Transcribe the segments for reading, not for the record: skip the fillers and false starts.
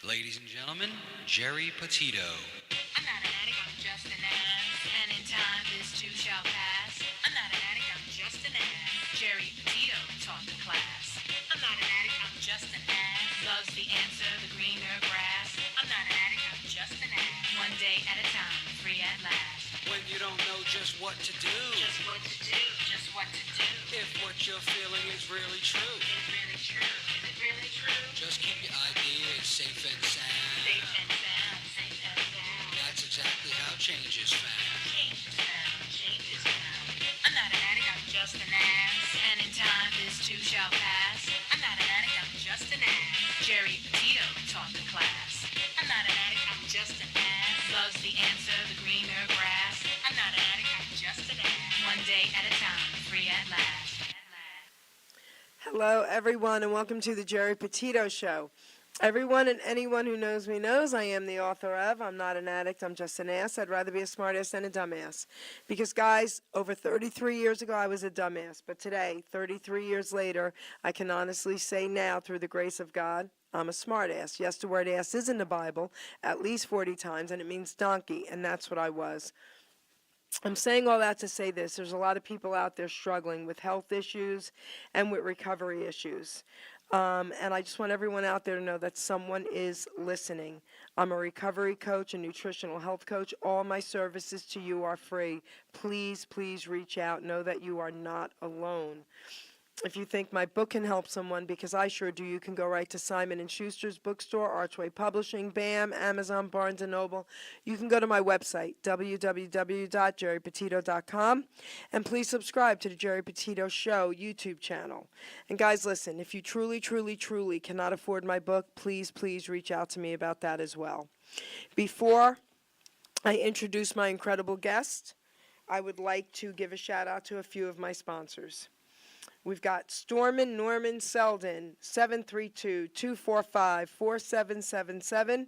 Ladies and gentlemen, Geri Petito. I'm not an addict, I'm just an ass. And in time, this too shall pass. I'm not an addict, I'm just an ass. Geri Petito taught the class. I'm not an addict, I'm just an ass. Loves the answer, the greener grass. I'm not an addict, I'm just an ass. One day at a time, free at last. When you don't know just what to do, Just what to do, just what to do. if what you're feeling is really true, Is it really true? Is it really true? just keep your ideas safe and sound. Safe and sound, safe and sound. That's exactly how change is found. Change is found, change is found. I'm not an addict, I'm just an ass. And in time, this too shall pass. I'm not an addict, I'm just an ass. Geri Petito taught the class. I'm not an addict, I'm just an ass. Loves the answer, the greener grass. I'm not an addict, I'm just an ass. One day at a time, free at last. Hello, everyone, and welcome to the Geri Petito Show. Everyone and anyone who knows me knows I am the author of I'm Not an Addict, I'm Just an Ass. I'd rather be a smartass than a dumbass. Because, guys, over 33 years ago, I was a dumbass. But today, 33 years later, I can honestly say now, through the grace of God, I'm a smartass. Yes, the word ass is in the Bible at least 40 times, and it means donkey, and that's what I was. I'm saying all that to say this. There's a lot of people out there struggling with health issues and with recovery issues. And I just want everyone out there to know that someone is listening. I'm a recovery coach, a nutritional health coach. All my services to you are free. Please, please reach out. Know that you are not alone. If you think my book can help someone, because I sure do, you can go right to Simon & Schuster's bookstore, Archway Publishing, BAM, Amazon, Barnes & Noble. You can go to my website, www.geripetito.com, and please subscribe to the Geri Petito Show YouTube channel. And guys, listen, if you truly, truly, truly cannot afford my book, please, please reach out to me about that as well. Before I introduce my incredible guest, I would like to give a shout out to a few of my sponsors. We've got Stormin Norman Selden, 732-245-4777,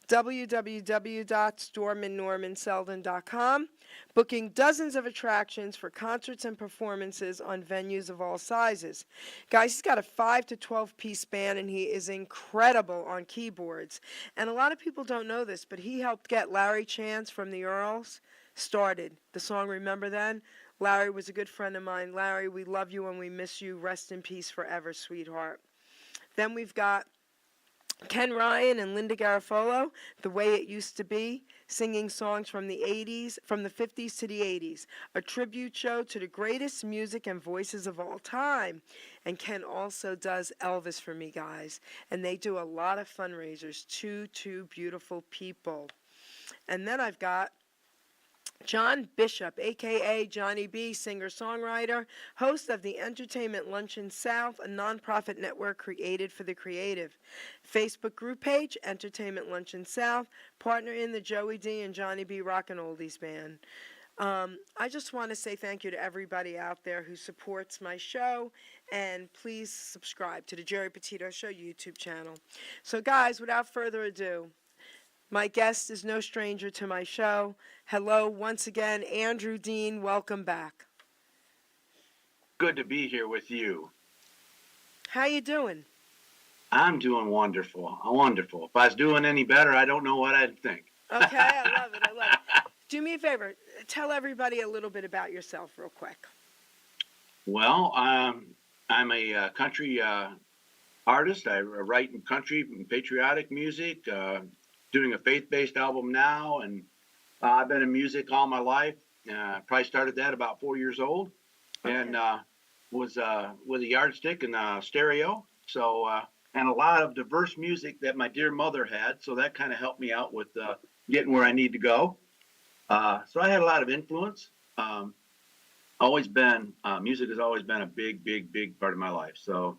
www.storminnormanselden.com, booking dozens of attractions for concerts and performances on venues of all sizes. Guys, he's got a 5 to 12-piece band, and he is incredible on keyboards. And a lot of people don't know this, but he helped get Larry Chance from the Earls started. The song Remember Then? Larry was a good friend of mine. Larry, we love you and we miss you. Rest in peace forever, sweetheart. Then we've got Ken Ryan and Linda Garofalo, The Way It Used to Be, singing songs from the 80s, from the 50s to the 80s. A tribute show to the greatest music and voices of all time. And Ken also does Elvis for me, guys. And they do a lot of fundraisers. Two beautiful people. And then I've got John Bishop, a.k.a. Johnny B., singer-songwriter, host of the Entertainment Luncheon South, a nonprofit network created for the creative. Facebook group page, Entertainment Luncheon South, partner in the Joey D. and Johnny B. Rockin' Oldies Band. I just want to say thank you to everybody out there who supports my show, and please subscribe to the Geri Petito Show YouTube channel. So, guys, without further ado, my guest is no stranger to my show. Hello, once again, Andrew Dean. Welcome back. Good to be here with you. How you doing? I'm doing wonderful. Wonderful. If I was doing any better, I don't know what I'd think. Okay, I love it. Do me a favor. Tell everybody a little bit about yourself real quick. Well, I'm a country artist. I write in country and patriotic music, doing a faith-based album now, and I've been in music all my life. Probably started that about 4 years old, and was with a yardstick and a stereo. So, and a lot of diverse music that my dear mother had. So that kind of helped me out with getting where I need to go. So I had a lot of influence. Music has always been a big part of my life. So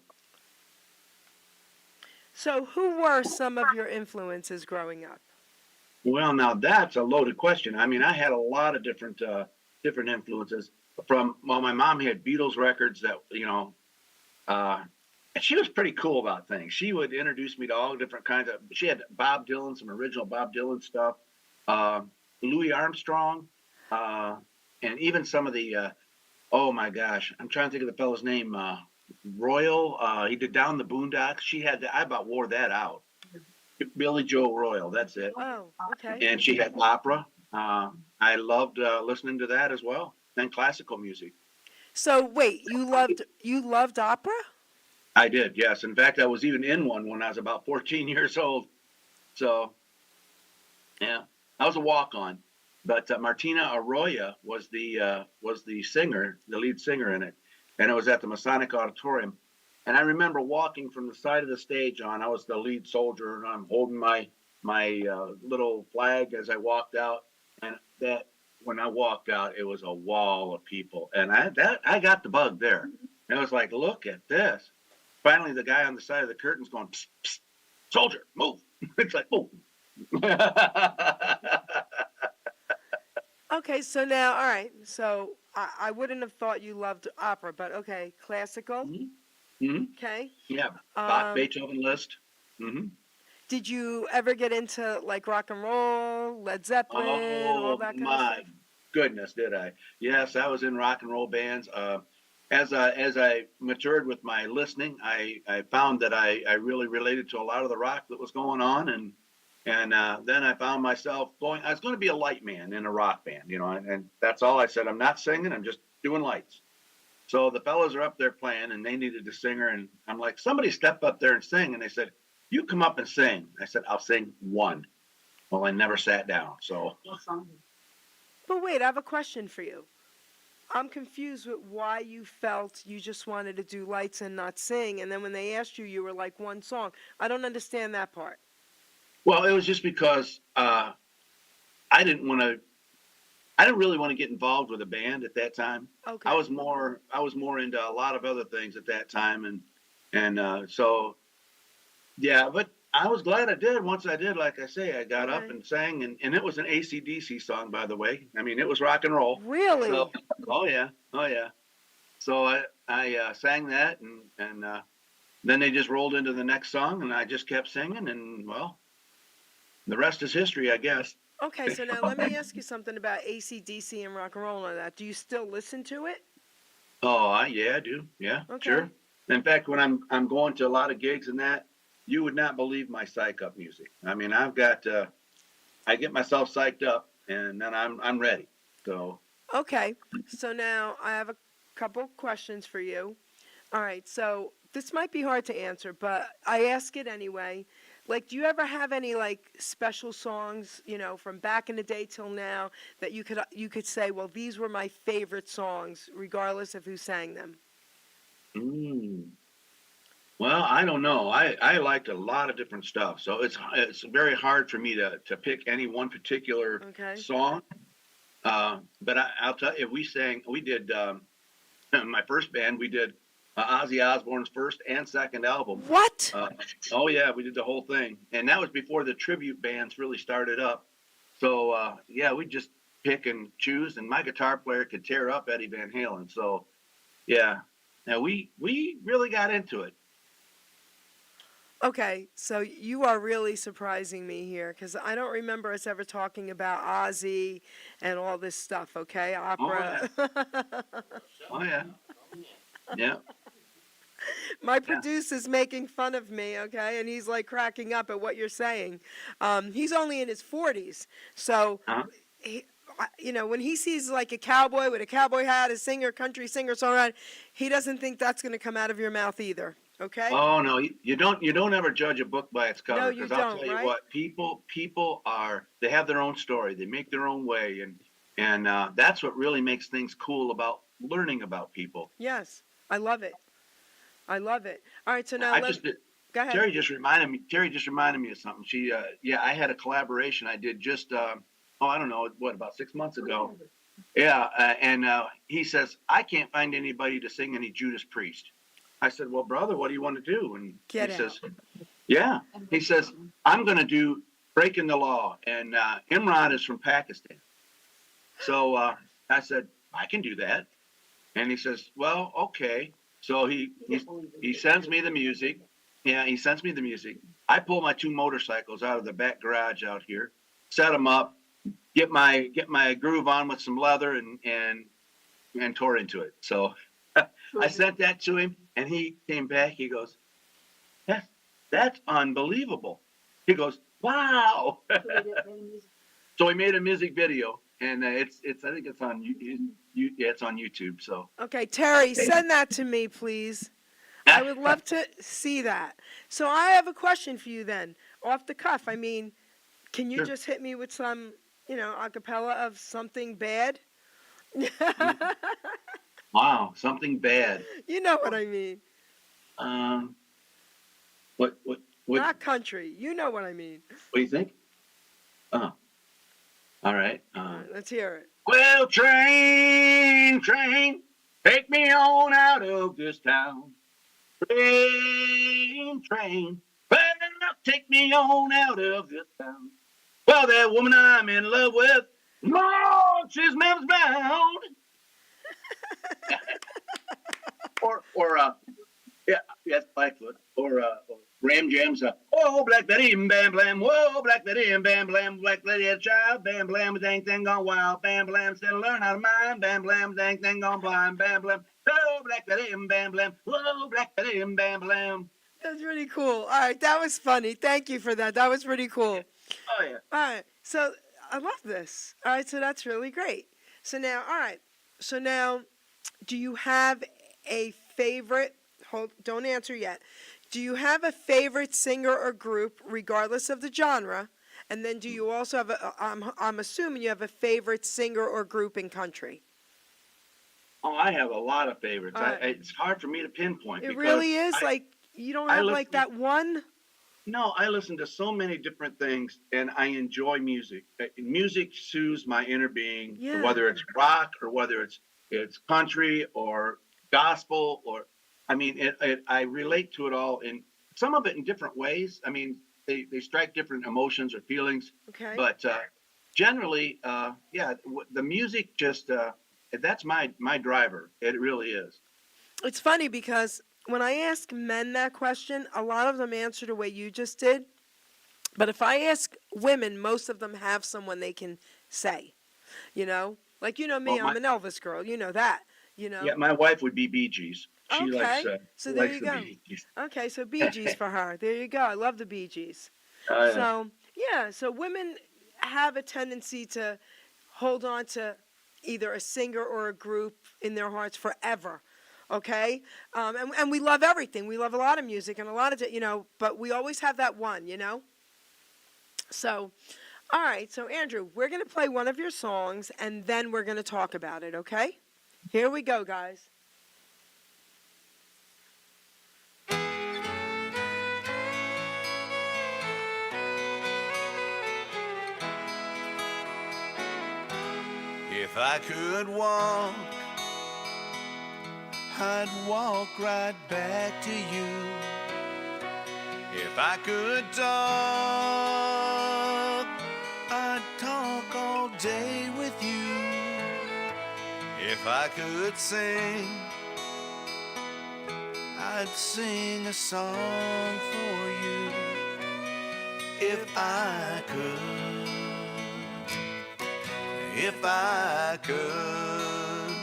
who were some of your influences growing up? Well, now that's a loaded question. I mean, I had a lot of different influences my mom had Beatles records that, and she was pretty cool about things. She would introduce me to all different she had Bob Dylan, some original Bob Dylan stuff, Louis Armstrong, and even some of the, oh my gosh, I'm trying to think of the fellow's name, Royal, he did Down the Boondocks. I about wore that out. Billy Joe Royal. That's it. Oh, okay. And she had opera. I loved listening to that as well, and classical music. So wait, you loved opera? I did, yes. In fact, I was even in one when I was about 14 years old. So, yeah, I was a walk-on. But Martina Arroyo was the singer, the lead singer in it, and it was at the Masonic Auditorium. And I remember walking from the side of the stage on. I was the lead soldier, and I'm holding my little flag as I walked out. And that when I walked out, it was a wall of people, and I got the bug there. And it was like, look at this. Finally, the guy on the side of the curtain's going, psst, psst, soldier, move. It's like, oh. Okay, so now, all right. So I wouldn't have thought you loved opera, but okay, classical. Hmm. Okay. Yeah, Bach, Um, Beethoven list. Hmm. did you ever get into like rock and roll, Led Zeppelin, all Oh that kind of my stuff? goodness, did I? Yes, I was in rock and roll bands. As I matured with my listening, I found that I really related to a lot of the rock that was going on, and then I found myself going. I was going to be a light man in a rock band, and that's all I said. I'm not singing. I'm just doing lights. So the fellas are up there playing, and they needed a singer, and I'm like, somebody step up there and sing, and they said, you come up and sing. I said, I'll sing one. Well, I never sat down, so. But wait, I have a question for you. I'm confused with why you felt you just wanted to do lights and not sing, and then when they asked you, you were like one song. I don't understand that part. Well, it was just because I didn't want to. I didn't really want to get involved with a band at that time. Okay. I was more into a lot of other things at that time, and so yeah. But I was glad I did. Once I did, like I say, I got up Okay. and sang, and it was an AC/DC song, by the way. I mean, it was rock and roll. So, Really? oh yeah, oh yeah. So I sang that, and then they just rolled into the next song, and I just kept singing, and well, the rest is history, I guess. Okay, so now let me ask you something about AC/DC and rock and roll and that. Do you still listen to it? Oh, yeah, I do. Yeah, Okay. sure. In fact, when I'm going to a lot of gigs and that, you would not believe my psych up music. I mean, I get myself psyched up, and then I'm ready. So, Okay, so now I have a couple questions for you. All right, so this might be hard to answer, but I ask it anyway. Like, do you ever have any like special songs, from back in the day till now that you could say, well, these were my favorite songs, regardless of who sang them? mm, well, I don't know. I liked a lot of different stuff, so it's very hard for me to pick any one particular Okay. song. But I'll tell you, we did my first band, we did Ozzy Osbourne's first and second album. What? Uh, oh yeah, we did the whole thing, and that was before the tribute bands really started up. So yeah, we just pick and choose, and my guitar player could tear up Eddie Van Halen. So yeah, now we really got into it. Okay, so you are really surprising me here because I don't remember us ever talking about Ozzy and all this stuff, okay? Oh yeah, Opera. oh yeah, yeah, My yeah. producer's making fun of me, okay? And he's like cracking up at what you're saying. He's only in his 40s. So, Uh-huh. he, when he sees like a cowboy with a cowboy hat, a singer, country singer, songwriter, he doesn't think that's going to come out of your mouth either, okay? Oh no, you don't ever judge a book by its No, cover, you because I'll don't, tell you right? what, people they have their own story, they make their own way, and that's what really makes things cool about learning about people. Yes, I love it. I love it. All right, so now I just did, go ahead. Terry just reminded me of something. Yeah, I had a collaboration I did just I don't know, what, about 6 months ago. Yeah, and he says, I can't find anybody to sing any Judas Priest. I said, well, brother, what do you want to do? And Get he out. says, yeah. He says, I'm going to do Breaking the Law. And Imran is from Pakistan. So I said, I can do that. And he says, well, okay. So he sends me the music. Yeah, he sends me the music. I pull my two motorcycles out of the back garage out here, set them up, get my groove on with some leather, and tore into it. So I sent that to him, and he came back. He goes, that's unbelievable. He goes, wow. So we made a music video, and it's I think it's on yeah, it's on YouTube. So Okay, Terry, send that to me, please. I would love to see that. So I have a question for you then, off the cuff. I mean, can you Sure. just hit me with some, a cappella of something bad? Wow, something bad. You know what I mean. Um, what Not country. You know what I mean. do you think? Oh, all right. All right, let's hear it. Well, train, take me on out of this town. Train, well, take me on out of this town. Well, that woman I'm in love with, Lord, she's Memphis bound. or yes, Blackfoot, or Ram Jams. Oh, Black Betty, bam blam. Whoa, Black Betty, bam blam. Black Betty, a child, bam blam. Dang thing gone wild, bam blam. Still learn how to mind, bam blam. Dang thing gone blind, bam blam. Oh, Black Betty, bam blam. Whoa, Black Betty, bam blam. That's really cool. All right, that was funny. Thank you for that. That was pretty cool. Oh yeah. All right, so I love this. All right, so that's really great. So now, all right, so now, do you have a favorite? Don't answer yet. Do you have a favorite singer or group, regardless of the genre? And then, do you also have I'm assuming you have a favorite singer or group in country. Oh, I have a lot of favorites. All right. It's hard for me to pinpoint. It because really is. Like you don't have like that one. No, I listen to so many different things, and I enjoy music. Music soothes my inner being, Yeah. whether it's rock or whether it's country or gospel, or I mean, I relate to it all, in some of it in different ways. I mean, they strike different emotions or feelings, Okay. but generally, the music just that's my driver. It really is. It's funny because when I ask men that question, a lot of them answer the way you just did. But if I ask women, most of them have someone they can say. Like me, Well, I'm an Elvis girl. You know that. Yeah, my wife would be Bee Gees. She Okay, likes so there likes you the go. Bee Gees. Okay, so Bee Gees for her. There you go. I love the Bee Gees. Oh, yeah. So women have a tendency to hold on to either a singer or a group in their hearts forever. Okay, and we love everything. We love a lot of music and a lot of but we always have that one. So, all right. So Andrew, we're gonna play one of your songs and then we're gonna talk about it. Okay? Here we go, guys. If I could walk, I'd walk right back to you. If I could talk, I'd talk all day with you. If I could sing, I'd sing a song for you. If I could, if I could,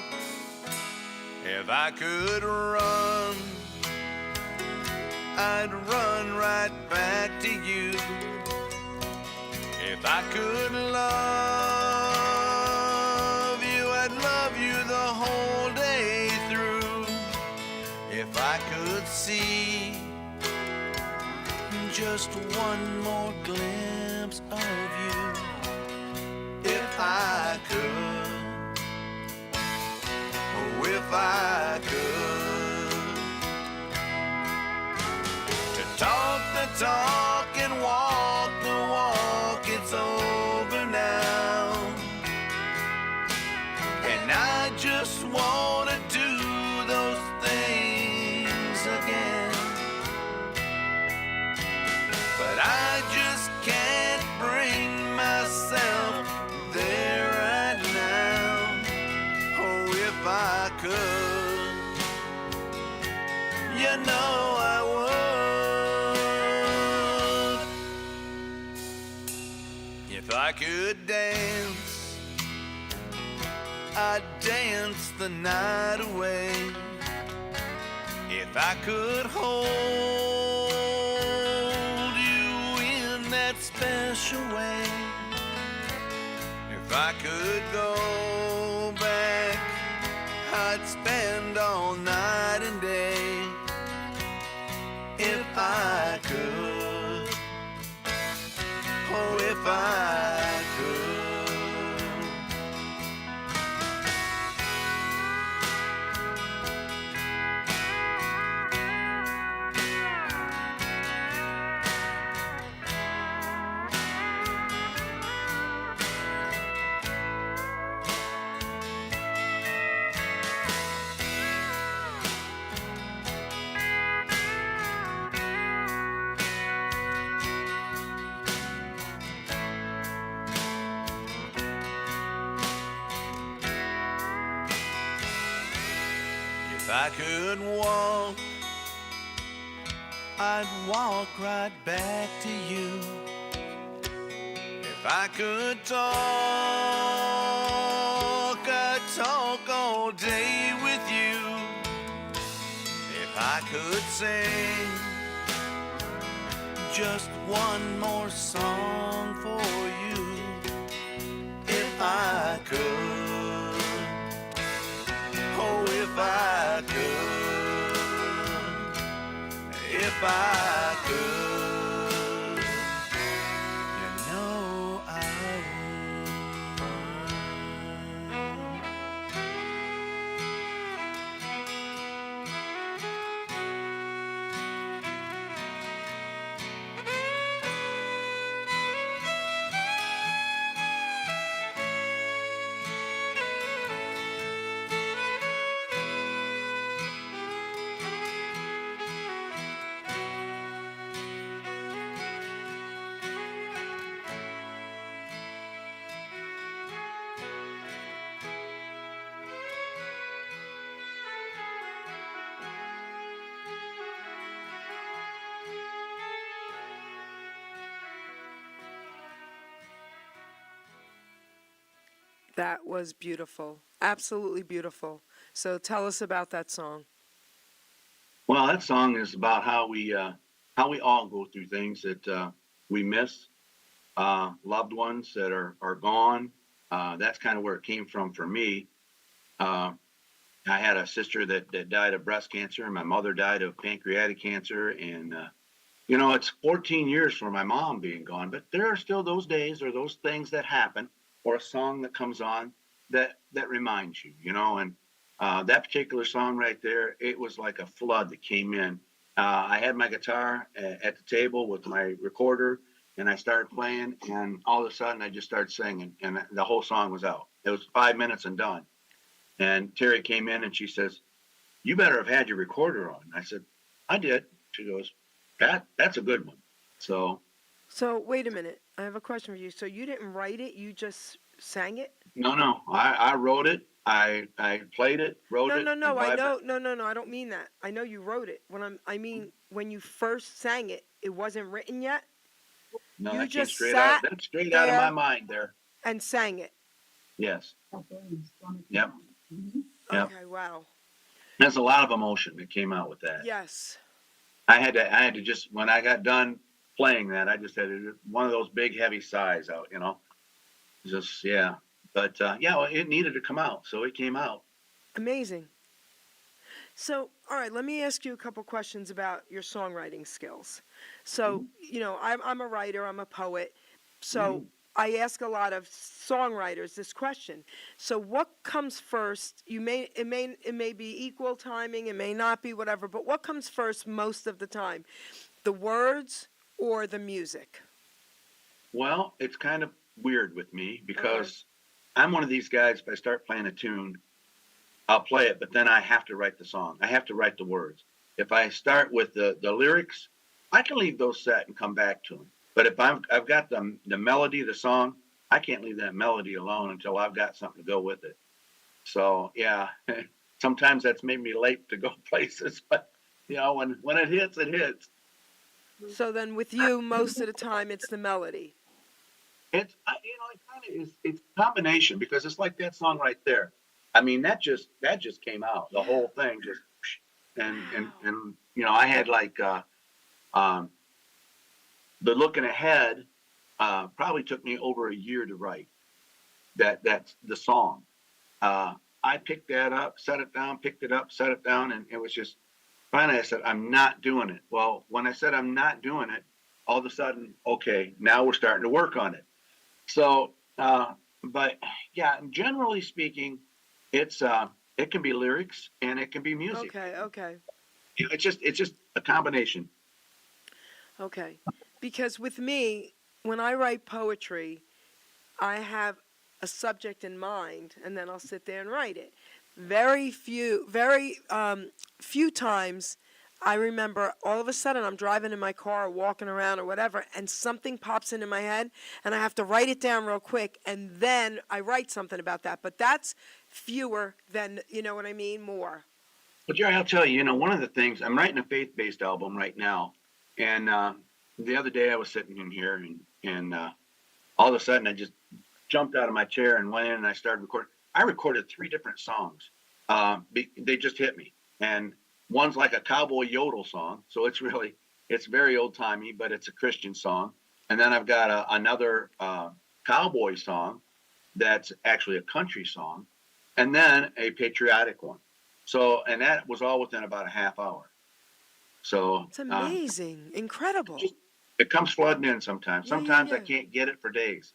if I could run, I'd run right back to you. If I could love you, I'd love you the whole day through. If I could see just one more glimpse of you. If I could, oh, if I could, to talk the talk and walk the walk, it's over now. And I just want to do those things again. But I just can't bring myself there right now. Oh, if I could, you know I would. If I could dance, I'd dance the night away. If I could hold you in wash away. If I could go back, I'd spend all night and day. If I could, oh, if I could. If I could walk, I'd walk right back to you. If I could talk, I'd talk all day with you. If I could sing just one more song for you. If I could. Oh, if I could, if I could, you know I That was beautiful. Absolutely beautiful. So tell us about that song. Well, that song is about how we all go through things that we miss, loved ones that are gone. That's kind of where it came from for me. Uh, I had a sister that died of breast cancer, and my mother died of pancreatic cancer. And it's 14 years for my mom being gone, but there are still those days or those things that happen, or a song that comes on that reminds you, and that particular song right there, it was like a flood that came in. I had my guitar at the table with my recorder, and I started playing, and all of a sudden I just started singing, and the whole song was out. It was 5 minutes and done. And Terry came in and she says, "You better have had your recorder on." I said, "I did." She goes, "That's a good one." So Wait a minute. I have a question for you. So you didn't write it, you just sang it? no, I wrote it. I played it, wrote No, it. no, and no. I by know. No. I don't mean that. I know you wrote it. I mean when you first sang it, it wasn't written yet. No, You that came just straight out. sat That's straight out of my there mind there. and sang it. Yes. Yep. Yep. Okay. Wow. There's a lot of emotion that came out with that. Yes. I had to just, when I got done playing that, I just had one of those big heavy sighs out, just, yeah. But well, it needed to come out. So it came out. Amazing. So, all right, let me ask you a couple questions about your songwriting skills. So, I'm a writer, I'm a poet. So, I ask a lot of songwriters this question. So, what comes first? It may be equal timing, it may not be, whatever, but what comes first most of the time? The words or the music? Well, it's kind of weird with me because I'm one of these guys, if I start playing a tune, I'll play it, but then I have to write the song. I have to write the words. If I start with the lyrics, I can leave those set and come back to them. But if I've got the melody of the song, I can't leave that melody alone until I've got something to go with it. So yeah, sometimes that's made me late to go places, but when it hits, it hits. So then with you, most of the time it's the melody. It kind of is. It's a combination because it's like that song right there. I mean, that just came out. The whole thing just, and I had like the looking ahead probably took me over a year to write. That's the song. I picked that up, set it down, picked it up, set it down, and it was just finally I said, I'm not doing it. Well, when I said I'm not doing it, all of a sudden, okay, now we're starting to work on it. So, but yeah, generally speaking, it's it can be lyrics and it can be music. Okay, okay, It's just a combination. okay. Because with me, when I write poetry, I have a subject in mind, and then I'll sit there and write it. Very few times I remember all of a sudden I'm driving in my car or walking around or whatever, and something pops into my head, and I have to write it down real quick, and then I write something about that. But that's fewer than, you know what I mean, more. But Jerry, I'll tell you, one of the things I'm writing a faith-based album right now, and the other day I was sitting in here, and all of a sudden I just jumped out of my chair and went in and I started recording. I recorded 3 different songs. They just hit me, and one's like a cowboy yodel song, so it's very old timey, but it's a Christian song. And then I've got another cowboy song that's actually a country song, and then a patriotic one. So, and that was all within about a half hour. So It's amazing, incredible. it comes flooding in sometimes. Yeah, yeah, Sometimes I yeah. can't get it for days,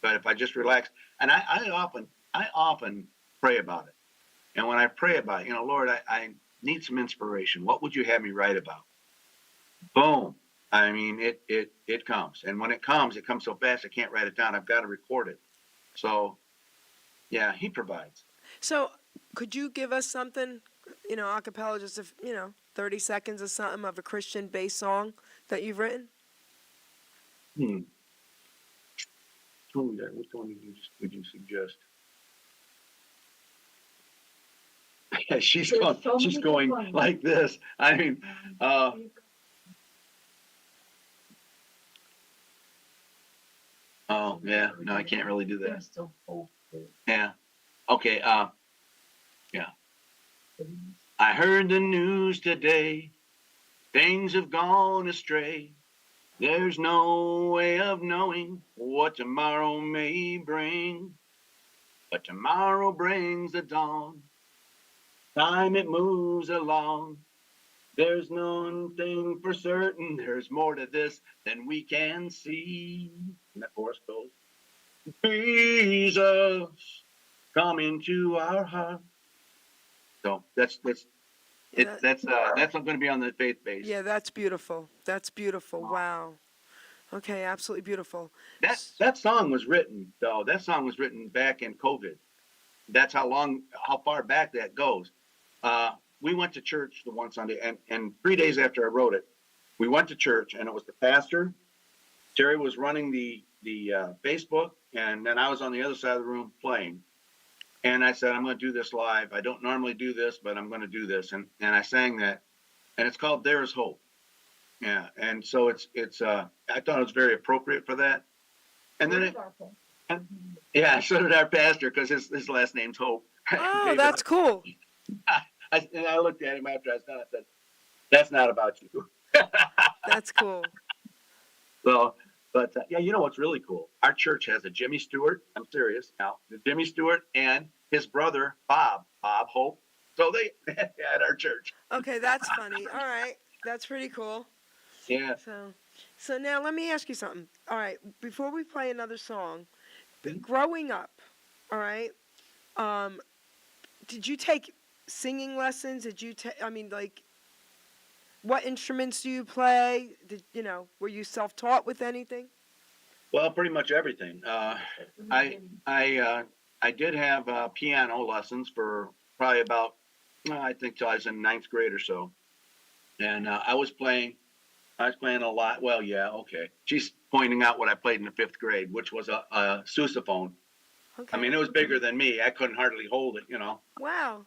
but if I just relax, and I often pray about it. And when I pray about it, Lord, I need some inspiration. What would you have me write about? Boom. I mean, it comes. And when it comes so fast I can't write it down. I've got to record it. So, yeah, he provides. So, could you give us something, a cappella, just 30 seconds or something of a Christian-based song that you've written? Which one would you suggest? she's going like this. I mean, oh yeah, no, I can't really do that. Yeah. Okay. Yeah. I heard the news today. Things have gone astray. There's no way of knowing what tomorrow may bring. But tomorrow brings the dawn. Time it moves along. There's one thing for certain. There's more to this than we can see. And that chorus goes, Jesus, come into our heart. So that's Yeah, that's going to be on the faith base. Yeah, that's beautiful. That's beautiful. Wow. Okay, absolutely beautiful. That song was written though. That song was written back in COVID. That's how far back that goes. We went to church the one Sunday, and 3 days after I wrote it, we went to church, and it was the pastor. Terry was running the Facebook, and then I was on the other side of the room playing. And I said, I'm going to do this live. I don't normally do this, but I'm going to do this. And I sang that, and it's called There Is Hope. Yeah, and so it's I thought it was very appropriate for that. And then yeah, so did our pastor, because his last name's Hope. Oh, that's cool. And I looked at him after I was done. I said, "That's not about you." That's cool. So, but yeah, you know what's really cool? Our church has a Jimmy Stewart. I'm serious now. The Jimmy Stewart and his brother Bob Hope. So they at our church. Okay, that's funny. All right, that's pretty cool. Yeah. So now let me ask you something. All right, before we play another song, growing up, all right, did you take singing lessons? Did you take? I mean, like, what instruments do you play? Were you self-taught with anything? Well, pretty much everything. I did have piano lessons for probably about I think till I was in 9th grade or so, and I was playing a lot. Well, yeah, okay. She's pointing out what I played in the 5th grade, which was a sousaphone. Okay. I mean, it was bigger than me. I couldn't hardly hold it, Wow.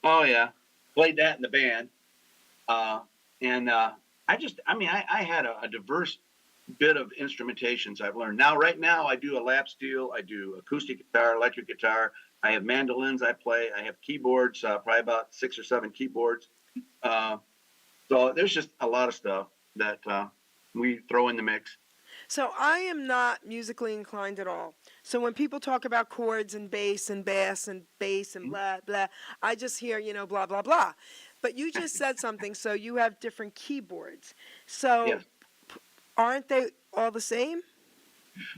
Oh yeah, played that in the band. And I had a diverse bit of instrumentations I've learned. Right now, I do a lap steel. I do acoustic guitar, electric guitar. I have mandolins I play. I have keyboards, probably about 6 or 7 keyboards. So there's just a lot of stuff that we throw in the mix. So I am not musically inclined at all. So when people talk about chords and bass and bass and bass and blah blah, I just hear, blah blah blah. But you just said something, so you have different keyboards. So Yes. aren't they all the same?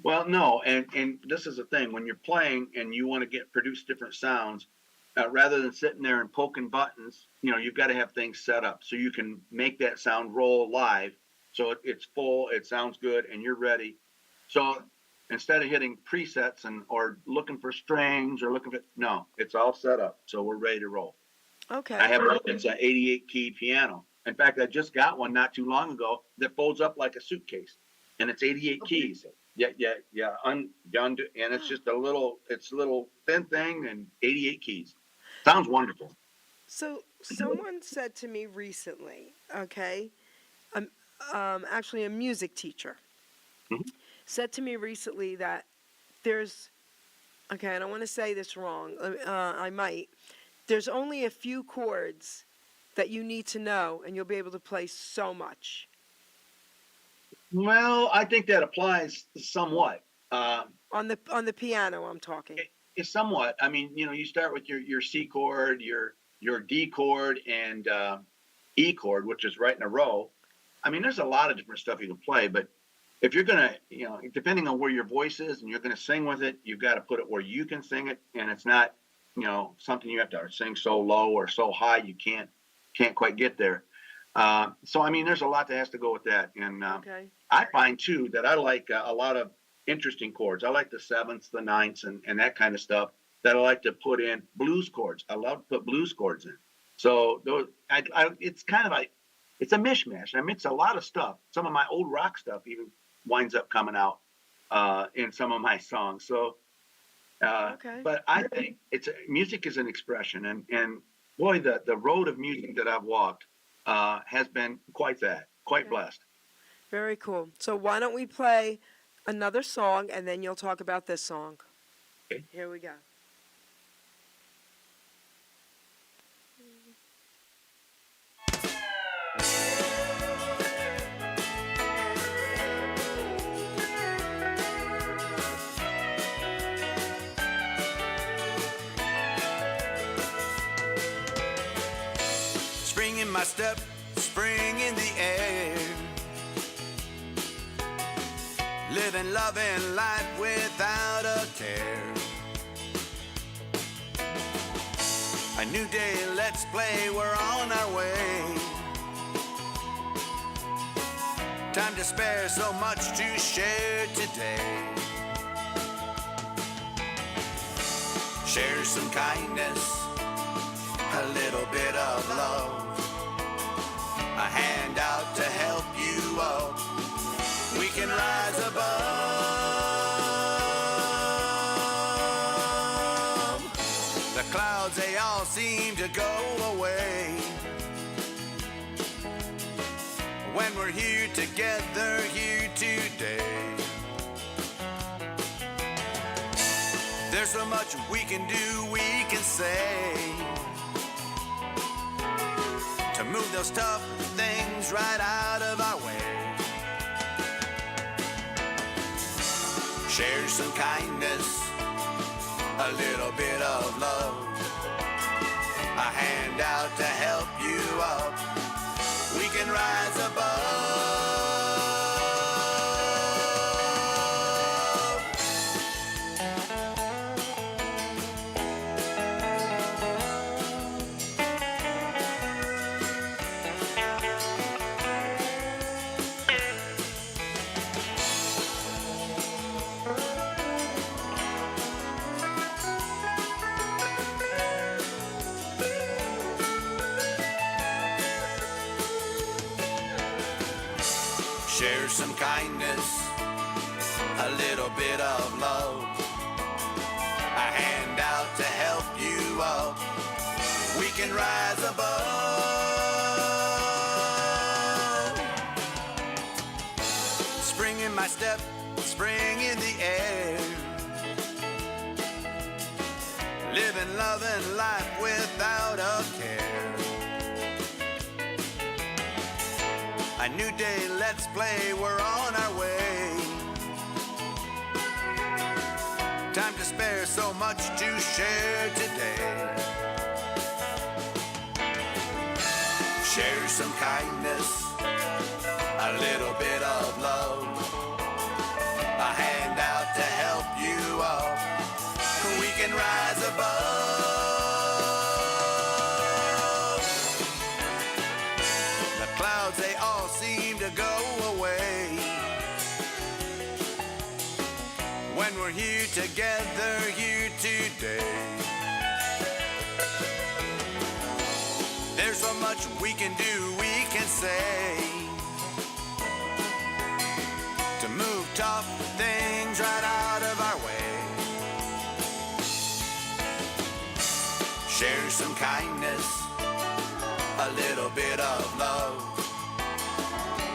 Well, no, and this is the thing when you're playing and you want to produce different sounds, rather than sitting there and poking buttons, you've got to have things set up so you can make that sound roll live, so it's full, it sounds good, and you're ready. So instead of hitting presets or looking for strings or no, it's all set up, so we're ready to roll. Okay. I have one that's an 88 key piano. In fact, I just got one not too long ago that folds up like a suitcase, and it's 88 keys. Yeah. And it's just a little thin thing and 88 keys. Sounds wonderful. So someone said to me recently, okay, actually a music teacher, said to me recently that there's, okay, I don't want to say this wrong, I might, there's only a few chords that you need to know and you'll be able to play so much. Well, I think that applies somewhat. On the piano, I'm talking. It's somewhat. I mean, you start with your C chord, your D chord, and E chord, which is right in a row. I mean, there's a lot of different stuff you can play, but if you're gonna, depending on where your voice is and you're gonna sing with it, you've got to put it where you can sing it, and it's not, something you have to sing so low or so high you can't quite get there. So I mean, there's a lot that has to go with that, and Okay. I find too that I like a lot of interesting chords. I like the sevenths, the ninths, and that kind of stuff. That I like to put in blues chords. I love to put blues chords in. So those, it's kind of like it's a mishmash. I mix a lot of stuff. Some of my old rock stuff even winds up coming out in some of my songs. So, Okay. but I think music is an expression, and boy, the road of music that I've walked has been quite blessed. Very cool. So why don't we play another song and then you'll talk about this song. Okay. Here we go. Spring in my step, spring in the air. Living, loving life without a care. A new day, let's play, we're on our way. Time to spare, so much to share today. Share some kindness, a little bit of love, a hand out to help you up. We can rise above. The clouds, they all seem to go away when we're here together here today. There's so much we can do, we can say, to move those tough things right out of our way. Share some kindness, a little bit of love, a hand out to help you up. We can rise above. Share some kindness, a little bit of love, a hand out to help you up. We can rise above. Spring in my step, spring in the air. Living, loving life without a care. A new day, let's play, we're on our way. to spare, so much to share today. Share some kindness, a little bit of love, a hand out to help you up. We can rise above. The clouds, they all seem to go away when we're here together here today. There's so much we can do, we can say, to move tough things right out of our way. Share some kindness, a little bit of love,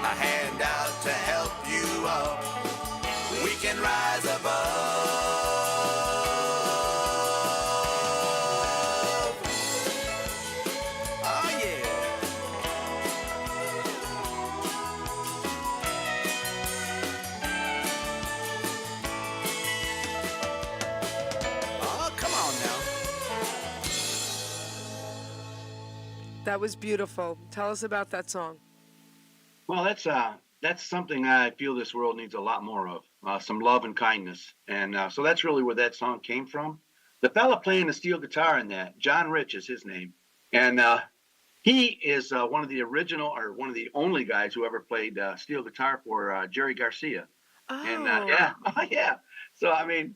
a hand out to help you up. We can rise above. Oh yeah. Oh, come on now. That was beautiful. Tell us about that song. Well, that's something I feel this world needs a lot more of. Some love and kindness, and so that's really where that song came from. The fella playing the steel guitar in that, John Rich is his name, and he is one of the original, or one of the only guys who ever played steel guitar for Jerry Garcia. Oh. And yeah, yeah. So I mean,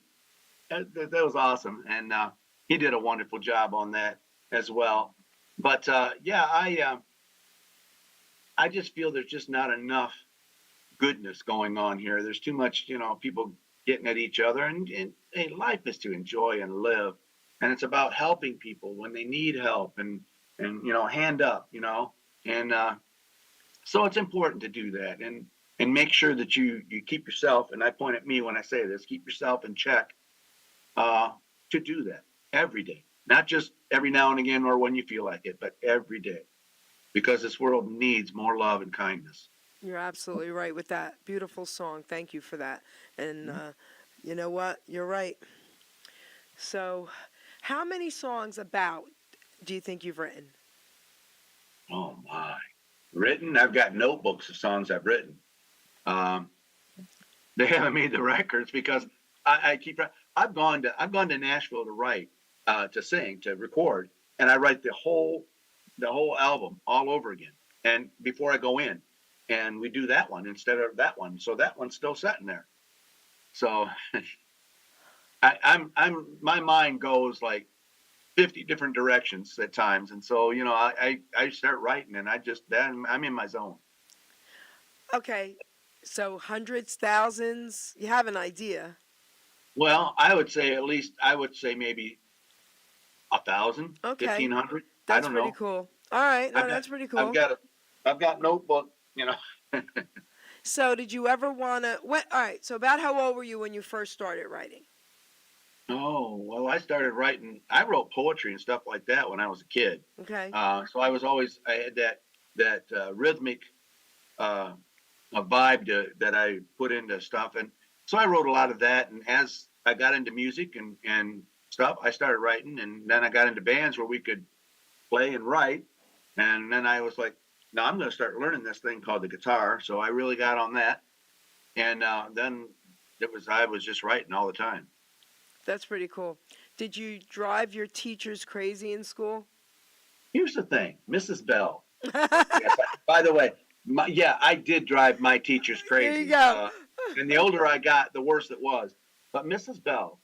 that was awesome, and he did a wonderful job on that as well. But yeah, I just feel there's just not enough goodness going on here. There's too much, people getting at each other, and hey, life is to enjoy and live, and it's about helping people when they need help, and hand up, and so it's important to do that, and make sure that you keep yourself, and I point at me when I say this, keep yourself in check, to do that every day, not just every now and again or when you feel like it, but every day, because this world needs more love and kindness. You're absolutely right with that. Beautiful song. Thank you for that. And you know what? You're right. So, how many songs about do you think you've written? Oh my. Written? I've got notebooks of songs I've written. They haven't made the records because I've gone to Nashville to write, to sing, to record, and I write the whole album all over again. And before I go in, and we do that one instead of that one, so that one's still sitting there. So my mind goes like 50 different directions at times, and so I start writing, and I'm in my zone. Okay, so hundreds, thousands. You have an idea? Well, I would say maybe 1,000, Okay. 1,500. That's I don't pretty know. cool. All right, no, that's pretty cool. I've got notebook. So, did you ever want to? All right. So, about how old were you when you first started writing? Oh, well, I started writing. I wrote poetry and stuff like that when I was a kid. Okay. So I had that rhythmic a vibe that I put into stuff, and so I wrote a lot of that. And as I got into music and stuff, I started writing, and then I got into bands where we could play and write, and then I was like, no, I'm going to start learning this thing called the guitar. So I really got on that, and then I was just writing all the time. That's pretty cool. Did you drive your teachers crazy in school? Here's the thing, Mrs. Bell. Yes, by the way, I did drive my teachers crazy. There you go. And the older I got, the worse it was. But Mrs. Bell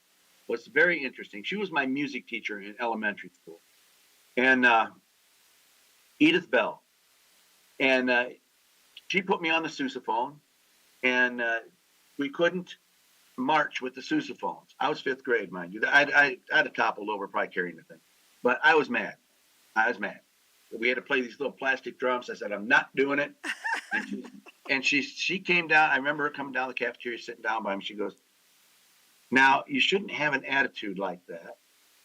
was very interesting. She was my music teacher in elementary school. And Edith Bell. And she put me on the sousaphone, and we couldn't march with the sousaphones. I was 5th grade, mind you. I'd have toppled over probably carrying the thing. But I was mad. We had to play these little plastic drums. I said, I'm not doing it. And she came down. I remember her coming down the cafeteria, sitting down by me. She goes, now, you shouldn't have an attitude like that.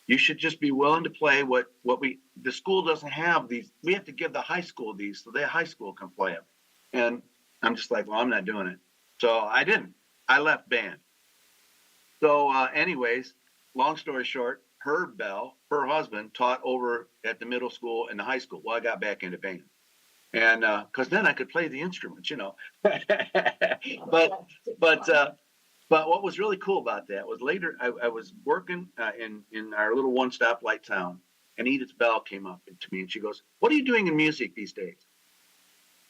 You should just be willing to play the school doesn't have these. We have to give the high school these so the high school can play them. And I'm just like, well, I'm not doing it. So I didn't. I left band. So anyways, long story short, Herb Bell, her husband, taught over at the middle school and the high school. Well, I got back into band. And because then I could play the instruments, but but what was really cool about that was later I was working in our little one stoplight town, and Edith Bell came up to me and she goes, "What are you doing in music these days?"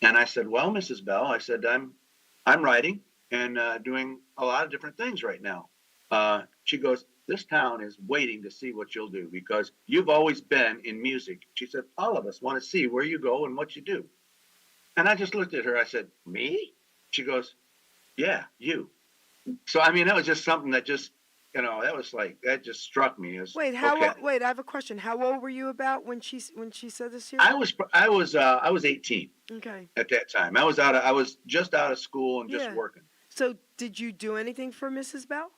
And I said, "Well, Mrs. Bell," I said, I'm writing and doing a lot of different things right now." She goes, "This town is waiting to see what you'll do because you've always been in music." She said, "All of us want to see where you go and what you do." And I just looked at her. I said, "Me?" She goes, "Yeah, you." So, I mean, that was just something that just, that was like, that just struck me as, Wait, okay. wait, I have a question. How old were you about when she said this to you? I was 18 Okay. at that time. I was just out of school and just Yeah. working. So, did you do anything for Mrs. Bell?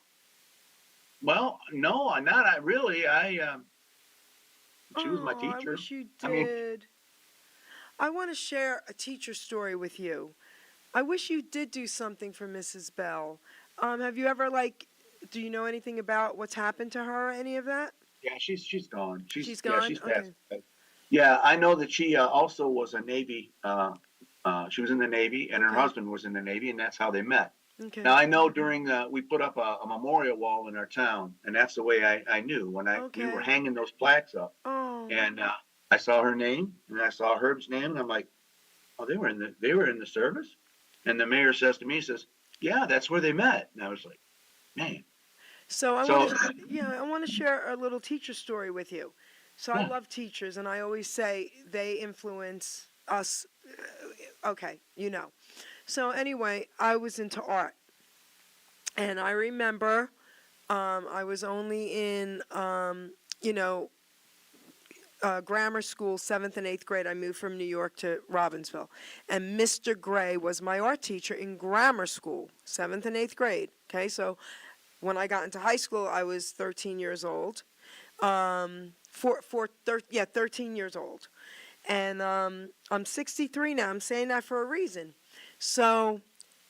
Well, no, not really. She was my Oh, I teacher. wish you I mean, did. I want to share a teacher story with you. I wish you did do something for Mrs. Bell. Have you ever do you know anything about what's happened to her or any of that? yeah, she's gone. She's Yeah, gone? she's passed Okay. away. Yeah, I know that she also was a Navy. She was in the Navy, and her Okay. husband was in the Navy, and that's how they met. Okay. Now I know during we put up a memorial wall in our town, and that's the way I knew when we were Okay. hanging those plaques up, Oh. and I saw her name and I saw Herb's name, and I'm like, oh, they were in the service, and the mayor says to me, he says, yeah, that's where they met, and I was like, man. So I So want to, yeah, I want to share a little teacher story with you. So I yeah, love teachers, and I always say they influence us. Okay, you know. So anyway, I was into art, and I remember I was only in, grammar school, 7th and 8th grade. I moved from New York to Robbinsville. And Mr. Gray was my art teacher in grammar school, 7th and 8th grade. Okay, so when I got into high school, I was 13 years old. 13 years old. And I'm 63 now. I'm saying that for a reason. So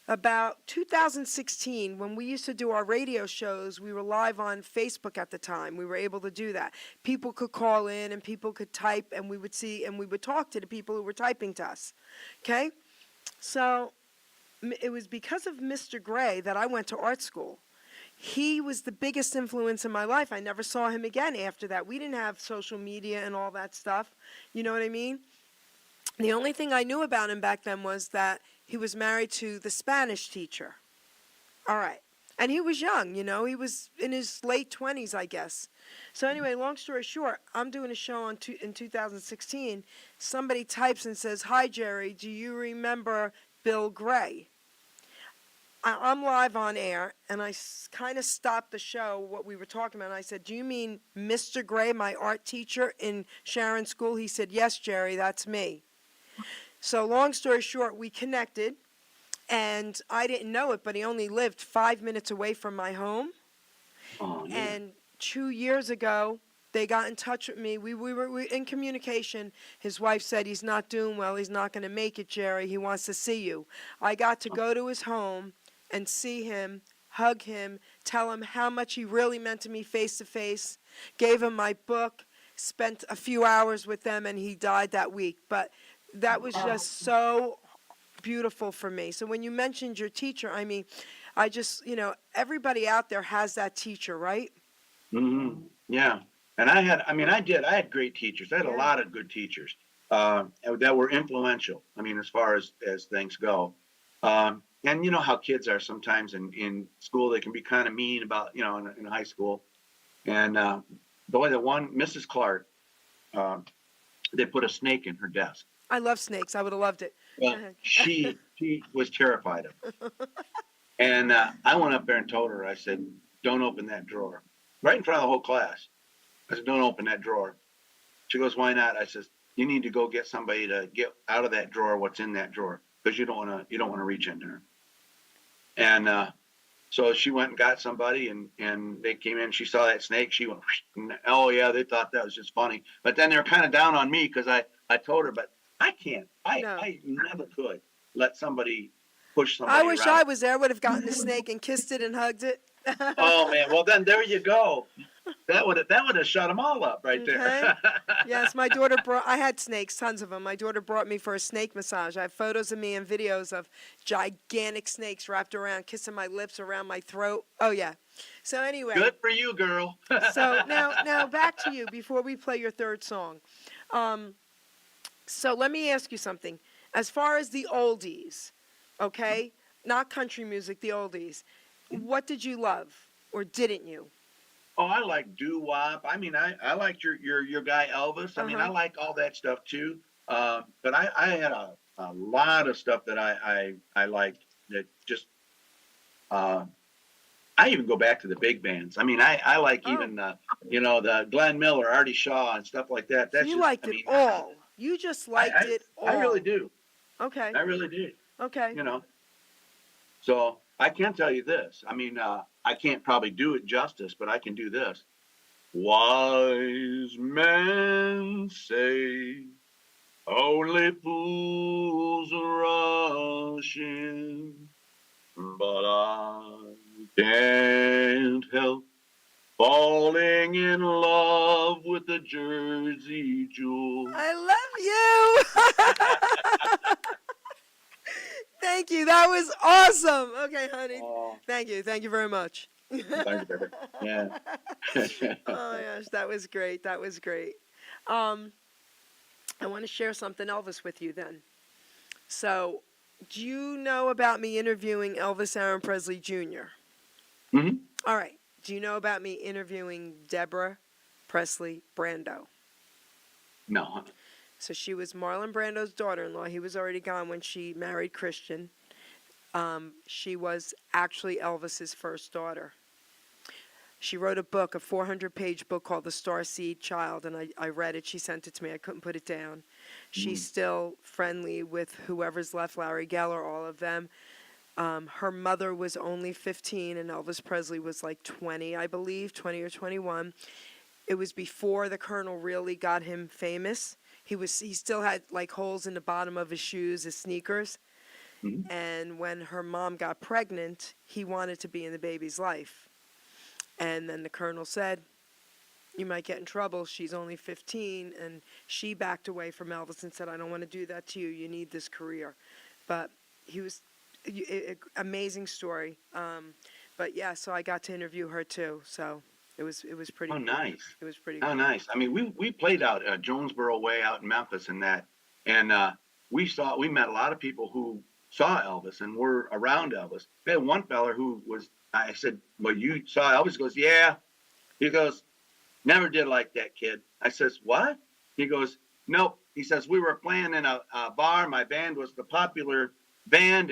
about 2016, when we used to do our radio shows, we were live on Facebook at the time. We were able to do that. People could call in and people could type, and we would see and we would talk to the people who were typing to us. Okay? So it was because of Mr. Gray that I went to art school. He was the biggest influence in my life. I never saw him again after that. We didn't have social media and all that stuff. You know what I mean? The only thing I knew about him back then was that he was married to the Spanish teacher. All right. And he was young, he was in his late 20s, I guess. So anyway, long story short, I'm doing a show in 2016. Somebody types and says, "Hi, Jerry, do you remember Bill Gray?" I'm live on air, and I kind of stopped the show, what we were talking about, and I said, "Do you mean Mr. Gray, my art teacher in Sharon School?" He said, "Yes, Jerry, that's me." So long story short, we connected, and I didn't know it, but he only lived 5 minutes away from my home. oh yeah, And 2 years ago, they got in touch with me. We were in communication. His wife said, "He's not doing well. He's not going to make it, Jerry. He wants to see you." I got to go to his home and see him, hug him, tell him how much he really meant to me face to face, gave him my book, spent a few hours with them, and he died that week. But that was just so beautiful for me. So when you mentioned your teacher, I mean, I just, everybody out there has that teacher, right? yeah. And I had great teachers. I had a Yeah. lot of good teachers that were influential. I mean, as far as things go. And you know how kids are sometimes in school, they can be kind of mean about, in high school. And the way that one, Mrs. Clark, they put a snake in her desk. I love snakes. I would have loved it. Go Well, ahead. she was terrified of it. And I went up there and told her, I said, "Don't open that drawer." Right in front of the whole class. I said, "Don't open that drawer." She goes, "Why not?" I says, "You need to go get somebody to get out of that drawer what's in that drawer, because you don't want to reach in there." And so she went and got somebody, and they came in. She saw that snake. She went, and, oh yeah, they thought that was just funny. But then they were kind of down on me because I told her, but I can't. No. I never could let somebody push I somebody wish around. I was there. I would have gotten the snake and kissed it and hugged it. Oh man, well then there you go. That would have shut them all up right Okay. there. Yes, my daughter brought. I had snakes, tons of them. My daughter brought me for a snake massage. I have photos of me and videos of gigantic snakes wrapped around, kissing my lips, around my throat. Oh yeah. So anyway. Good for you, girl. So now back to you before we play your third song. So let me ask you something. As far as the oldies, okay, not country music, the oldies. What did you love, or didn't you? Oh, I like doo wop. I mean, I liked your guy Elvis. I mean, I like all that stuff too. But I had a lot of stuff that I liked that just. I even go back to the big bands. I mean, I like even the Glenn Miller, Artie Shaw, and stuff like that. That's You just, liked I mean, it all. You just liked it all. I really do. Okay. I really did. Okay. You know. So I can tell you this. I mean, I can't probably do it justice, but I can do this. Wise men say only fools rush in, but I can't help falling in love with the Jersey Jewel. I love you. Thank you. That was awesome. Okay, honey. Oh, Thank you. Thank you very much. thank you, baby. Yeah. Oh my gosh, that was great. That was great. I want to share something Elvis with you then. So, do you know about me interviewing Elvis Aaron Presley Jr.? Mm-hmm. All right. Do you know about me interviewing Deborah Presley Brando? No. So she was Marlon Brando's daughter-in-law. He was already gone when she married Christian. She was actually Elvis's first daughter. She wrote a book, a 400-page book called The Starseed Child, and I read it. She sent it to me. I couldn't put it down. She's still friendly with whoever's left, Larry Geller, all of them. Her mother was only 15, and Elvis Presley was like 20, I believe, 20 or 21. It was before the Colonel really got him famous. He still had like holes in the bottom of his shoes, his sneakers. Mm-hmm. And when her mom got pregnant, he wanted to be in the baby's life. And then the Colonel said, "You might get in trouble. She's only 15." And she backed away from Elvis and said, "I don't want to do that to you. You need this career." But he was amazing story. But yeah, so I got to interview her too. So it was pretty. Oh, cool. nice. It was pretty. Oh, cool. nice. I mean, we played out Jonesboro Way out in Memphis and that, and we met a lot of people who saw Elvis and were around Elvis. We had one fella who was. I said, "Well, you saw Elvis?" He goes, "Yeah." He goes, "Never did like that kid." I says, "What?" He goes, "Nope." He says, "We were playing in a bar. My band was the popular band,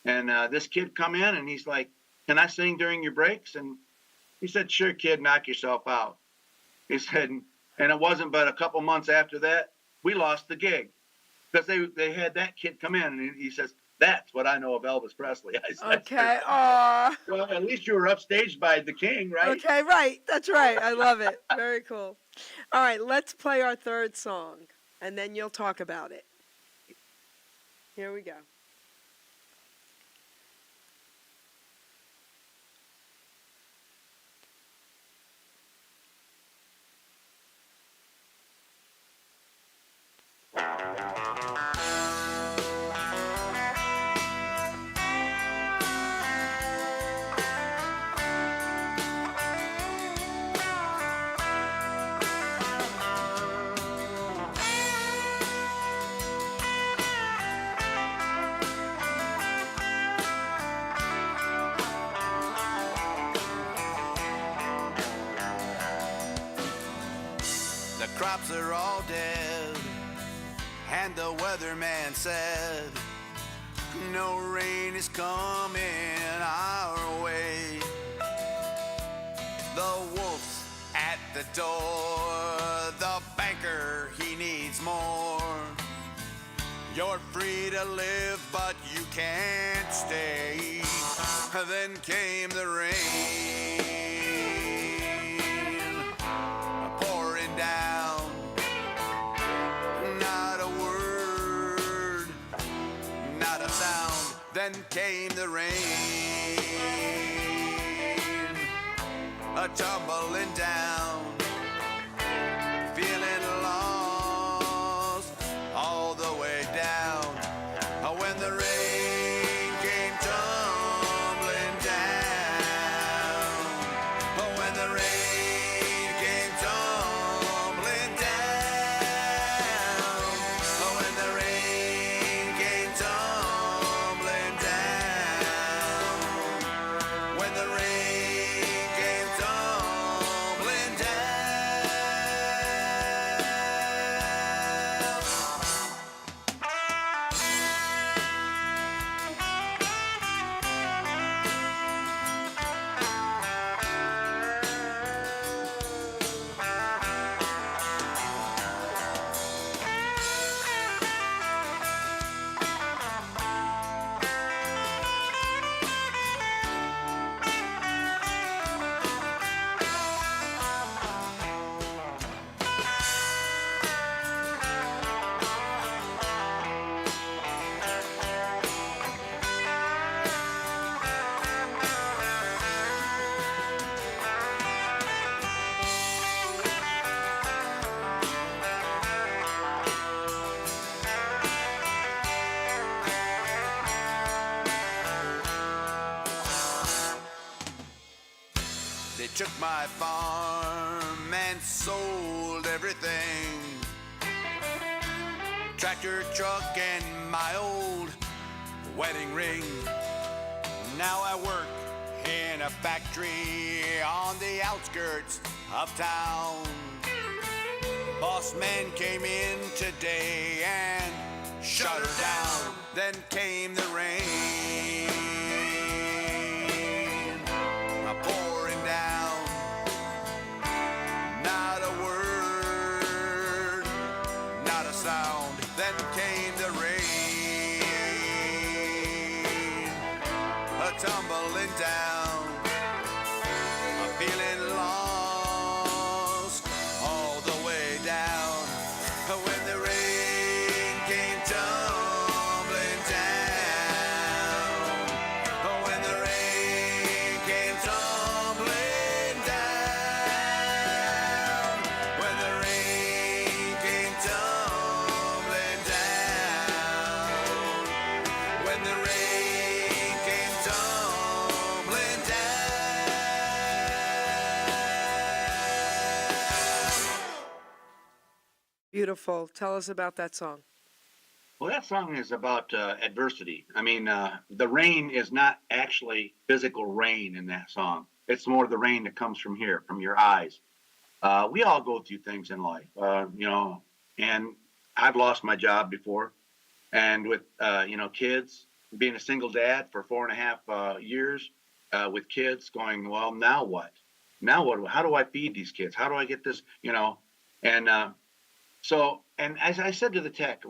and this kid come in and he's like, 'Can I sing during your breaks?' And he said, 'Sure, kid, knock yourself out.' He said, and it wasn't but a couple months after that, we lost the gig because they had that kid come in, and he says, 'That's what I know of Elvis Presley.'" I said, Okay. Aw. "Well, at least you were upstaged by the king, right?" Okay, right. That's right. I love it. Very cool. All right, let's play our third song, and then you'll talk about it. Here we go. The crops are all dead, and the weatherman said, no rain is coming our way. The wolf's at the door, the banker, he needs more. You're free to live, but you can't stay. Then came the rain, pouring down. Not a word, not a sound. Then came the rain, tumbling down, feeling lost all the way down. When the rain came tumbling down, when the rain came tumbling down, when the rain came tumbling down, when the rain came tumbling down. They took my farm and sold everything. Tractor, truck, and my old wedding ring. Now I work in a factory on the outskirts of town. Boss man came in today and shut her down. Then came the rain, pouring down. Not a word, not a sound. Then came the rain, tumbling down. I'm feeling lost all the way down. When the rain came tumbling down, when the rain came tumbling down, when the rain came tumbling down, when the rain came tumbling down. Beautiful. Tell us about that song. Well, that song is about adversity. I mean, the rain is not actually physical rain in that song. It's more the rain that comes from here, from your eyes. We all go through things in life, and I've lost my job before. And with, kids, being a single dad for 4.5 years with kids going, well, now what? Now what? How do I feed these kids? How do I get this, And and as I said to the tech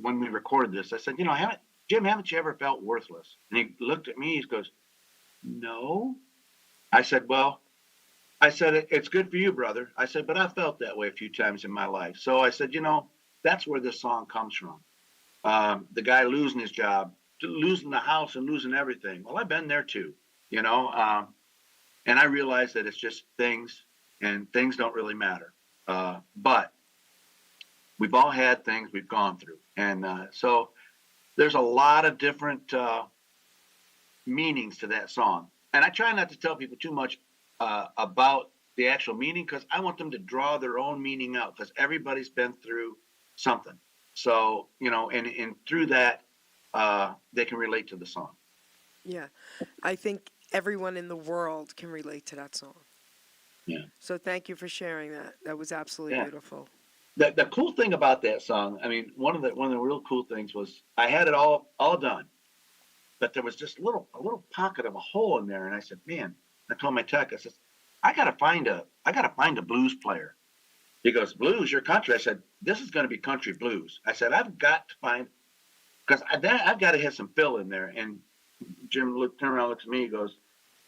when we recorded this, I said, Jim, haven't you ever felt worthless? And he looked at me, he goes, no. I said, it's good for you, brother. I said, but I felt that way a few times in my life. So I said, that's where this song comes from. The guy losing his job, losing the house and losing everything. Well, I've been there too, and I realized that it's just things, and things don't really matter. But we've all had things we've gone through. And so there's a lot of different meanings to that song. And I try not to tell people too much about the actual meaning, because I want them to draw their own meaning out, because everybody's been through something. So, and through that, they can relate to the song. Yeah. I think everyone in the world can relate to that song. Yeah. So thank you for sharing that. That was absolutely beautiful. The cool thing about that song, I mean, one of the real cool things was I had it all done, but there was just a little pocket of a hole in there, and I said, man, I told my tech, I said, I gotta find a blues player. He goes, blues, your country. I said, this is going to be country blues. I said, I've got to find, because I've got to hit some fill in there. And Jim turned around, looks at me, he goes,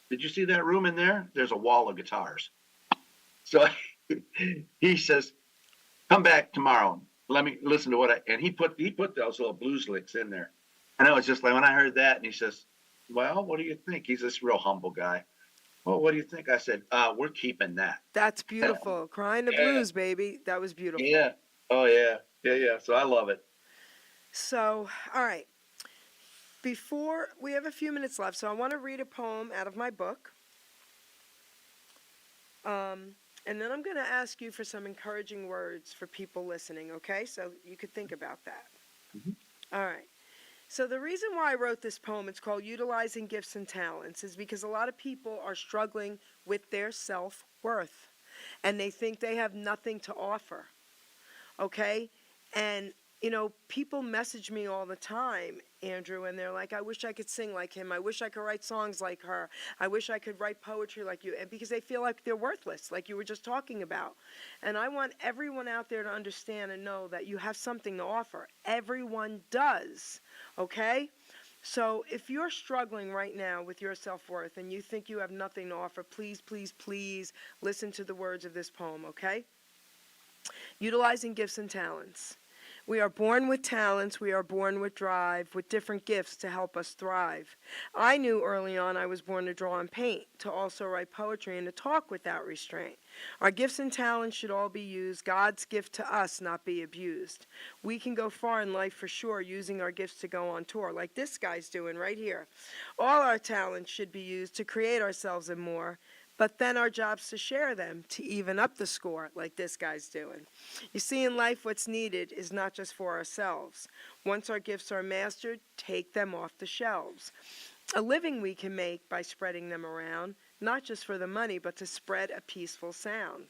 did you see that room in there? There's a wall of guitars. So he says, come back tomorrow. Let me listen to and he put those little blues licks in there. And I was just like, when I heard that, and he says, well, what do you think? He's this real humble guy. Well, what do you think? I said, we're keeping that. That's beautiful. Crying the Yeah. blues, baby. That was beautiful. Yeah. Oh, yeah. Yeah, yeah. So I love it. So, all right. Before we have a few minutes left, so I want to read a poem out of my book. And then I'm going to ask you for some encouraging words for people listening, okay? So you could think about that. Mhm. All right. So the reason why I wrote this poem, it's called Utilizing Gifts and Talents, is because a lot of people are struggling with their self-worth. And they think they have nothing to offer, okay? And, you know, people message me all the time, Andrew, and they're like, I wish I could sing like him. I wish I could write songs like her. I wish I could write poetry like you. And because they feel like they're worthless, like you were just talking about. And I want everyone out there to understand and know that you have something to offer. Everyone does, okay? So if you're struggling right now with your self-worth and you think you have nothing to offer, please, please, please listen to the words of this poem, okay? Utilizing gifts and talents. We are born with talents, we are born with drive, with different gifts to help us thrive. I knew early on I was born to draw and paint, to also write poetry and to talk without restraint. Our gifts and talents should all be used, God's gift to us, not be abused. We can go far in life for sure using our gifts to go on tour, like this guy's doing right here. All our talents should be used to create ourselves and more, but then our job's to share them, to even up the score, like this guy's doing. You see, in life, what's needed is not just for ourselves. Once our gifts are mastered, take them off the shelves. A living we can make by spreading them around, not just for the money, but to spread a peaceful sound.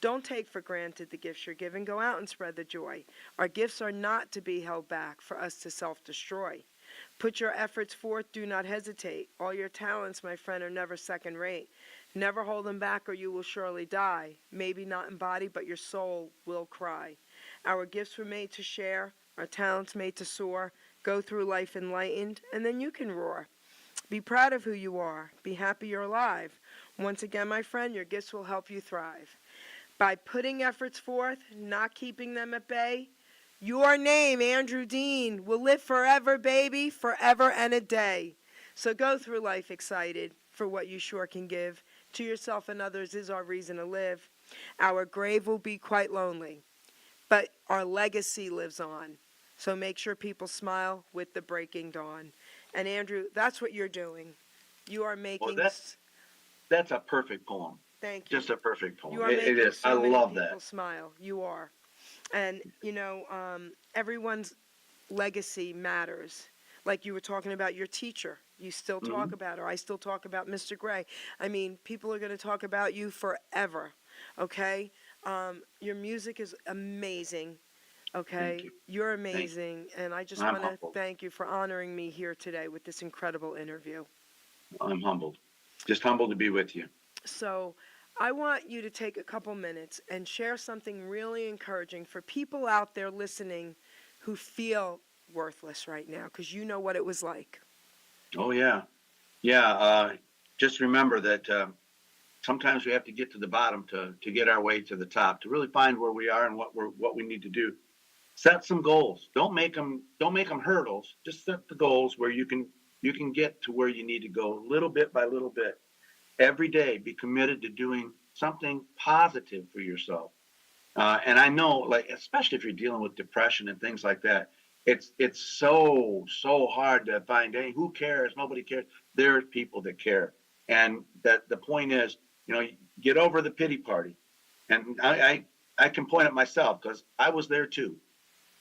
Don't take for granted the gifts you're given. Go out and spread the joy. Our gifts are not to be held back for us to self-destroy. Put your efforts forth, do not hesitate. All your talents, my friend, are never second rate. Never hold them back or you will surely die. Maybe not in body, but your soul will cry. Our gifts were made to share, our talents made to soar. Go through life enlightened, and then you can roar. Be proud of who you are. Be happy you're alive. Once again, my friend, your gifts will help you thrive. By putting efforts forth, not keeping them at bay, your name, Andrew Dean, will live forever, baby, forever and a day. So go through life excited for what you sure can give. To yourself and others is our reason to live. Our grave will be quite lonely, but our legacy lives on. So make sure people smile with the breaking dawn. And Andrew, that's what you're doing. You are making... Well, that's a perfect poem. Thank you. Just a perfect poem. You are It making is. so I many love people that. smile. You are. And, you know, everyone's legacy matters. Like you were talking about your teacher. You still talk about her. I still talk about Mr. Gray. I mean, people are going to talk about you forever, okay? Your music is amazing, okay? Thank you. You're amazing, and I just I'm want to humbled. thank you for honoring me here today with this incredible interview. I'm humbled. Just humbled to be with you. So I want you to take a couple minutes and share something really encouraging for people out there listening who feel worthless right now, because you know what it was like. Oh, yeah. Yeah. Just remember that sometimes we have to get to the bottom to get our way to the top, to really find where we are and what we need to do. Set some goals. Don't make them hurdles. Just set the goals where you can get to where you need to go, little bit by little bit. Every day, be committed to doing something positive for yourself. And I know, like, especially if you're dealing with depression and things like that, it's so hard to find who cares. Nobody cares. There are people that care, and that the point is, you know, get over the pity party. And I can point at myself because I was there too.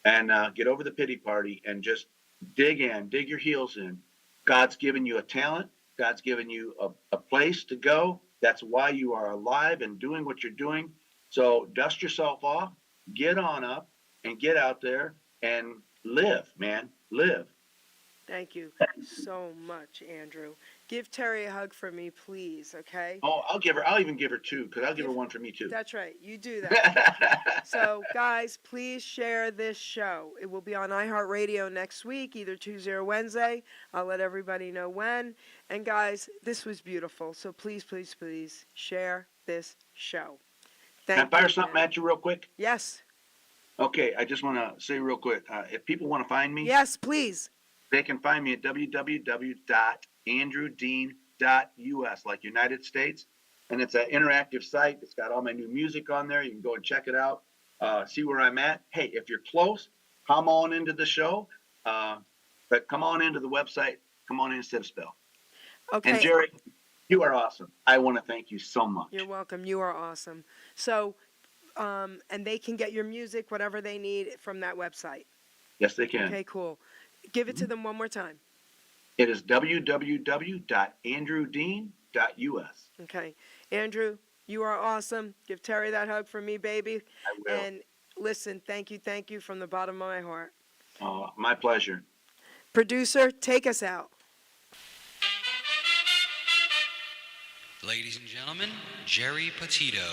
And get over the pity party and just dig your heels in. God's given you a talent. God's given you a place to go. That's why you are alive and doing what you're doing. So dust yourself off, get on up, and get out there and live, man. Live. Thank you so much, Andrew. Give Terry a hug for me, please, okay? Oh, I'll even give her two, because I'll give her one for me too. That's right. You do that. So, guys, please share this show. It will be on iHeartRadio next week, either Tuesday or Wednesday. I'll let everybody know when. And, guys, this was beautiful. So, please, please, please share this show. Can I fire something at you real quick? Yes. Okay, I just want to say real quick, if people want to find me, Yes, please. they can find me at www.andrewdean addict.us, like United States. And it's an interactive site. It's got all my new music on there. You can go and check it out, see where I'm at. Hey, if you're close, come on into the show. But come on into the website. Come on in instead of spell. Okay. And Jerry, you are awesome. I want to thank you so much. You're welcome. You are awesome. So, and they can get your music, whatever they need, from that website. Yes, they can. Okay, cool. Give it to them one more time. It is www.andrewdean.us. Okay. Andrew, you are awesome. Give Terry that hug from me, baby. I will. And listen, thank you from the bottom of my heart. My pleasure. Producer, take us out. Ladies and gentlemen, Geri Petito.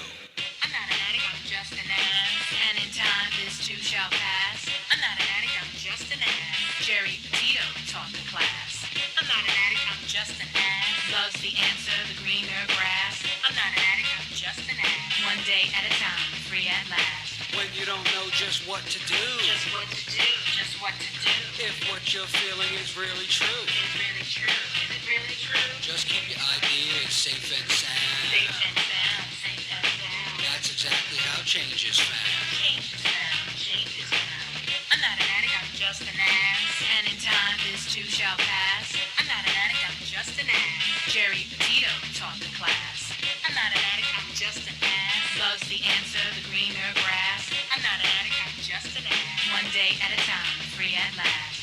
I'm not an addict, I'm just an ass. And in time, this too shall pass. I'm not an addict, I'm just an ass. Geri Petito taught the class. I'm not an addict, I'm just an ass. Love's the answer, the greener grass. I'm not an addict, I'm just an ass. One day at a time, free at last. When you don't know just what to do. Just what to do, just what to do. If what you're feeling is really true. Is it really true? Is it really true? Just keep your ideas safe and sound. Safe and sound, safe and sound. That's exactly how change is found. Change is found, change is found. I'm not an addict, I'm just an ass. And in time, this too shall pass. I'm not an addict, I'm just an ass. Geri Petito taught the class. I'm not an addict, I'm just an ass. Love's the answer, the greener grass. I'm not an addict, I'm just an ass. One day at a time, free at last.